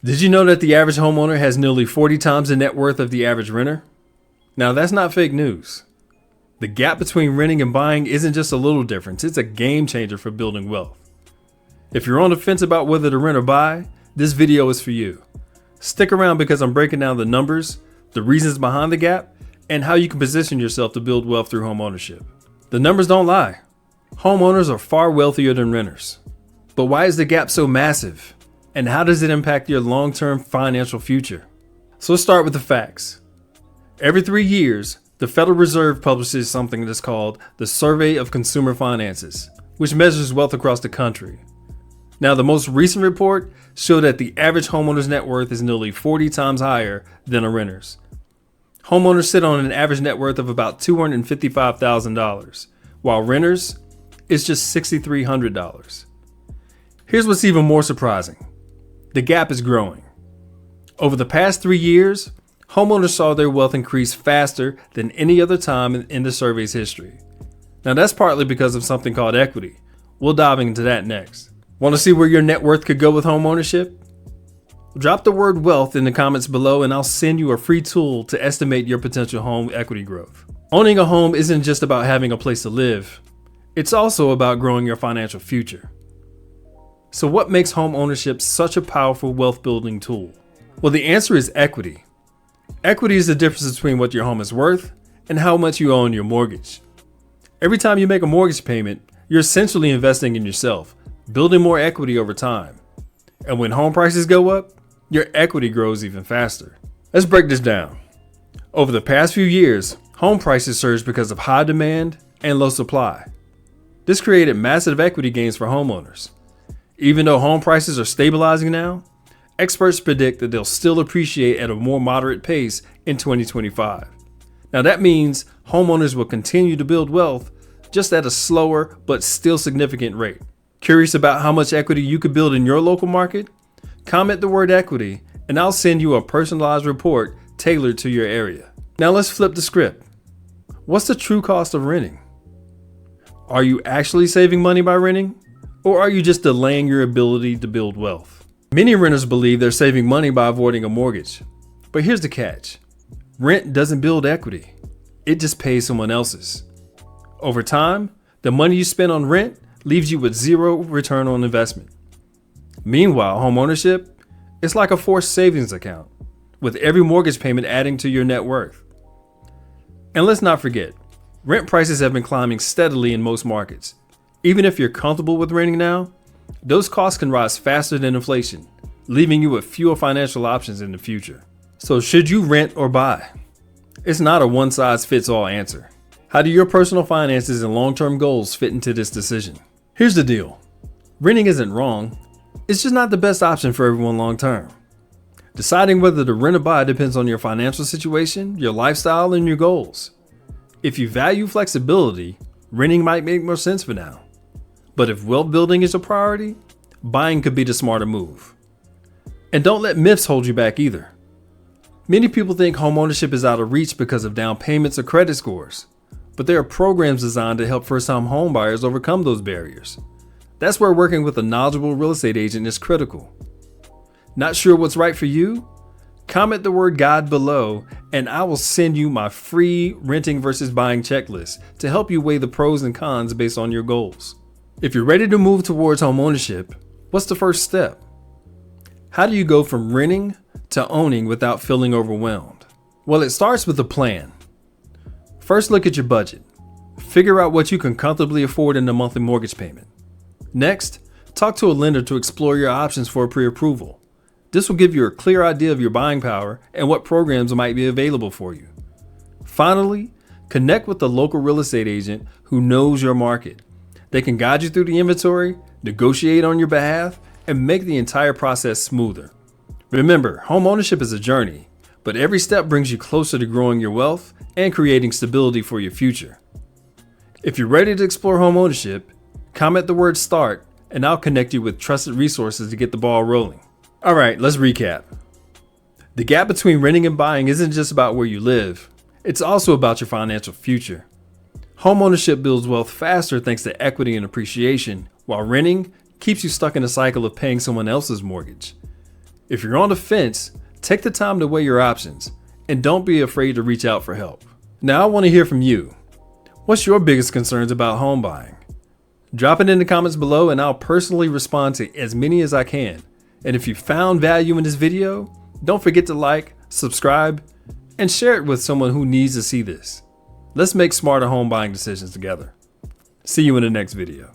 Did you know that the average homeowner has nearly 40 times the net worth of the average renter? Now, that's not fake news. The gap between renting and buying isn't just a little difference, it's a game changer for building wealth. If you're on the fence about whether to rent or buy, this video is for you. Stick around because I'm breaking down the numbers, the reasons behind the gap, and how you can position yourself to build wealth through homeownership. The numbers don't lie. Homeowners are far wealthier than renters. But why is the gap so massive? And how does it impact your long-term financial future? So let's start with the facts. Every 3 years, the Federal Reserve publishes something that's called the Survey of Consumer Finances, which measures wealth across the country. Now, the most recent report showed that the average homeowner's net worth is nearly 40 times higher than a renter's. Homeowners sit on an average net worth of about $255,000, while renters is just $6,300. Here's what's even more surprising. The gap is growing. Over the past 3 years, homeowners saw their wealth increase faster than any other time in the survey's history. Now, that's partly because of something called equity. We'll dive into that next. Want to see where your net worth could go with homeownership? Drop the word wealth in the comments below and I'll send you a free tool to estimate your potential home equity growth. Owning a home isn't just about having a place to live. It's also about growing your financial future. So what makes home ownership such a powerful wealth building tool? Well, the answer is equity. Equity is the difference between what your home is worth and how much you owe on your mortgage. Every time you make a mortgage payment, you're essentially investing in yourself, building more equity over time. And when home prices go up, your equity grows even faster. Let's break this down. Over the past few years, home prices surged because of high demand and low supply. This created massive equity gains for homeowners. Even though home prices are stabilizing now, experts predict that they'll still appreciate at a more moderate pace in 2025. Now that means homeowners will continue to build wealth, just at a slower but still significant rate. Curious about how much equity you could build in your local market? Comment the word equity and I'll send you a personalized report tailored to your area. Now let's flip the script. What's the true cost of renting? Are you actually saving money by renting? Or are you just delaying your ability to build wealth? Many renters believe they're saving money by avoiding a mortgage. But here's the catch. Rent doesn't build equity. It just pays someone else's. Over time, the money you spend on rent leaves you with zero return on investment. Meanwhile, homeownership is like a forced savings account, with every mortgage payment adding to your net worth. And let's not forget, rent prices have been climbing steadily in most markets. Even if you're comfortable with renting now, those costs can rise faster than inflation, leaving you with fewer financial options in the future. So should you rent or buy? It's not a one-size-fits-all answer. How do your personal finances and long-term goals fit into this decision? Here's the deal. Renting isn't wrong. It's just not the best option for everyone long-term. Deciding whether to rent or buy depends on your financial situation, your lifestyle, and your goals. If you value flexibility, renting might make more sense for now. But if wealth building is a priority, buying could be the smarter move. And don't let myths hold you back either. Many people think homeownership is out of reach because of down payments or credit scores, but there are programs designed to help first-time home buyers overcome those barriers. That's where working with a knowledgeable real estate agent is critical. Not sure what's right for you? Comment the word guide below and I will send you my free renting versus buying checklist to help you weigh the pros and cons based on your goals. If you're ready to move towards homeownership, what's the first step? How do you go from renting to owning without feeling overwhelmed? Well, it starts with a plan. First, look at your budget. Figure out what you can comfortably afford in a monthly mortgage payment. Next, talk to a lender to explore your options for pre-approval. This will give you a clear idea of your buying power and what programs might be available for you. Finally, connect with a local real estate agent who knows your market. They can guide you through the inventory, negotiate on your behalf, and make the entire process smoother. Remember, homeownership is a journey, but every step brings you closer to growing your wealth and creating stability for your future. If you're ready to explore homeownership, comment the word START and I'll connect you with trusted resources to get the ball rolling. All right, let's recap. The gap between renting and buying isn't just about where you live, it's also about your financial future. Homeownership builds wealth faster thanks to equity and appreciation, while renting keeps you stuck in a cycle of paying someone else's mortgage. If you're on the fence, take the time to weigh your options and don't be afraid to reach out for help. Now I want to hear from you. What's your biggest concerns about home buying? Drop it in the comments below and I'll personally respond to as many as I can. And if you found value in this video, don't forget to like, subscribe, and share it with someone who needs to see this. Let's make smarter home buying decisions together. See you in the next video.